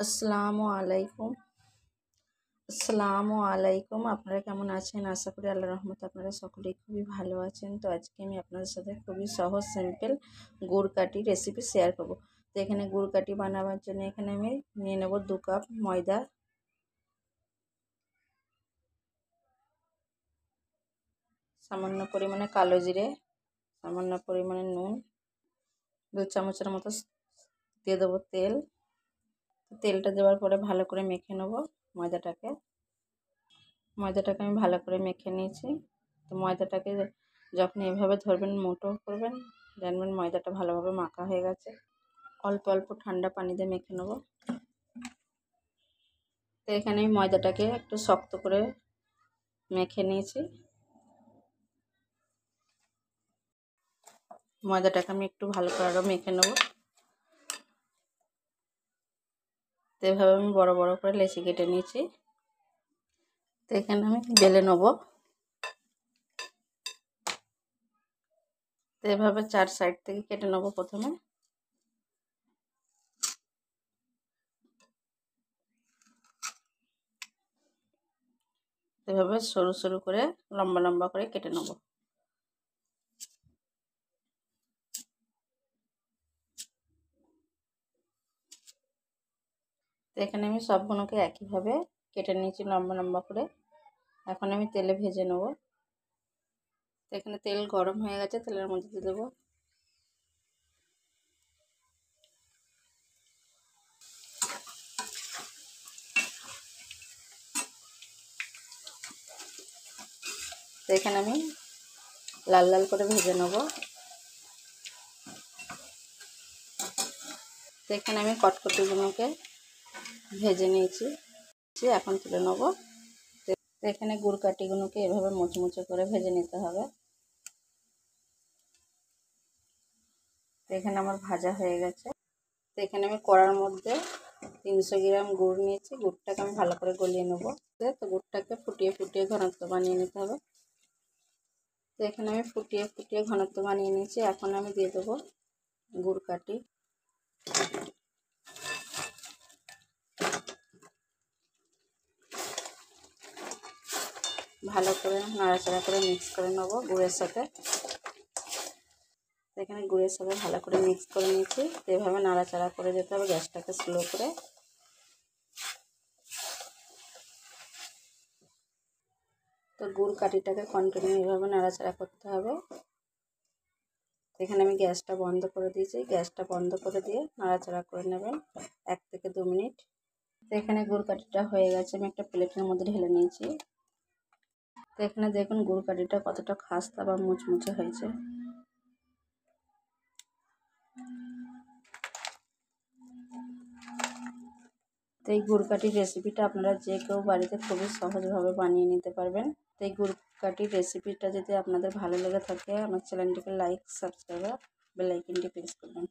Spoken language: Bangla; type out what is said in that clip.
আসসালামু আলাইকুম। আসসালামু আলাইকুম। আপনারা কেমন আছেন? আশা করি আল্লাহর রহমতে আপনারা সকলেই খুবই ভালো আছেন। তো আজকে আমি আপনাদের সাথে খুবই সহজ সিম্পল গুড় কাঠি রেসিপি শেয়ার করব। তো এখানে গুড় কাঠি বানাবার জন্য এখানে আমি নিয়ে নেব 2 কাপ ময়দা, সামান্য পরিমাণে কালো জিরে, সামান্য পরিমাণে নুন, 2 চামচের মতো দিয়ে দেবো তেল। তেলটা দেওয়ার পরে ভালো করে মেখে নেব ময়দাটাকে। আমি ভালো করে মেখে নিয়েছি। তো ময়দাটাকে যখন এভাবে ধরবেন, মুঠো করবেন, জানবেন ময়দাটা ভালোভাবে মাখা হয়ে গেছে। অল্প অল্প ঠান্ডা পানি দিয়ে মেখে নেব। তো এখানে আমি ময়দাটাকে একটু শক্ত করে মেখে নিয়েছি। ময়দাটাকে আমি একটু ভালো করে আরও মেখে নেব। তো এভাবে আমি বড় বড় করে লেচি কেটে নিয়েছি। তো এখানে আমি বেলে নেব। তো এভাবে 4 সাইড থেকে কেটে নেব প্রথমে। এভাবে সরু সরু করে লম্বা লম্বা করে কেটে নেব। তো এখানে আমি সবগুলোকে একইভাবে কেটে নিয়েছি লম্বা লম্বা করে। এখন আমি তেলে ভেজে নেব। তো এখানে তেল গরম হয়ে গেছে, তেলের মধ্যে দিয়ে দেবো তো এখানে আমি লাল লাল করে ভেজে নেব। তো এখানে আমি কটকটিগুলোকে ভেজে নিয়েছি, এখন তুলে নেব। তো এখানে গুড় কাঠিগুলোকে এভাবে মুচমুচে করে ভেজে নিতে হবে। তো এখানে আমার ভাজা হয়ে গেছে। তো এখানে আমি কড়ার মধ্যে 300 গ্রাম গুড় নিয়েছি। গুড়টাকে আমি ভালো করে গলিয়ে নেব। তো গুড়টাকে ফুটিয়ে ফুটিয়ে ঘনত্ব বানিয়ে নিতে হবে। তো এখানে আমি ফুটিয়ে ফুটিয়ে ঘনত্ব বানিয়ে নিয়েছি। এখন আমি দিয়ে দেবো গুড় কাঠি। ভালো করে নাড়াচাড়া করে মিক্স করে নেব গুড়ের সাথে। এখানে গুড়ের সাথে ভালো করে মিক্স করে নিয়েছি। তো এভাবে নাড়াচাড়া করে যেতে হবে, গ্যাসটাকে স্লো করে। তো গুড় কাঠিটাকে কন্টিনিউ এভাবে নাড়াচাড়া করতে হবে। এখানে আমি গ্যাসটা বন্ধ করে দিয়েছি। গ্যাসটা বন্ধ করে দিয়ে নাড়াচাড়া করে নেবেন 1 থেকে 2 মিনিট। তো এখানে গুড় কাঠিটা হয়ে গেছে, আমি একটা প্লেটের মধ্যে ঢেলে নিয়েছি। তো এখানে দেখুন গুড় কাঠিটা কতটা খাস্তা বা মুচমুচে হয়েছে। তো এই গুড় কাঠির রেসিপিটা আপনারা যে কেউ বাড়িতে খুবই সহজভাবে বানিয়ে নিতে পারবেন। তো এই গুড় কাঠির রেসিপিটা যদি আপনাদের ভালো লেগে থাকে, আমার চ্যানেলটিকে লাইক, সাবস্ক্রাইব, বেল আইকনটি প্রেস করবেন।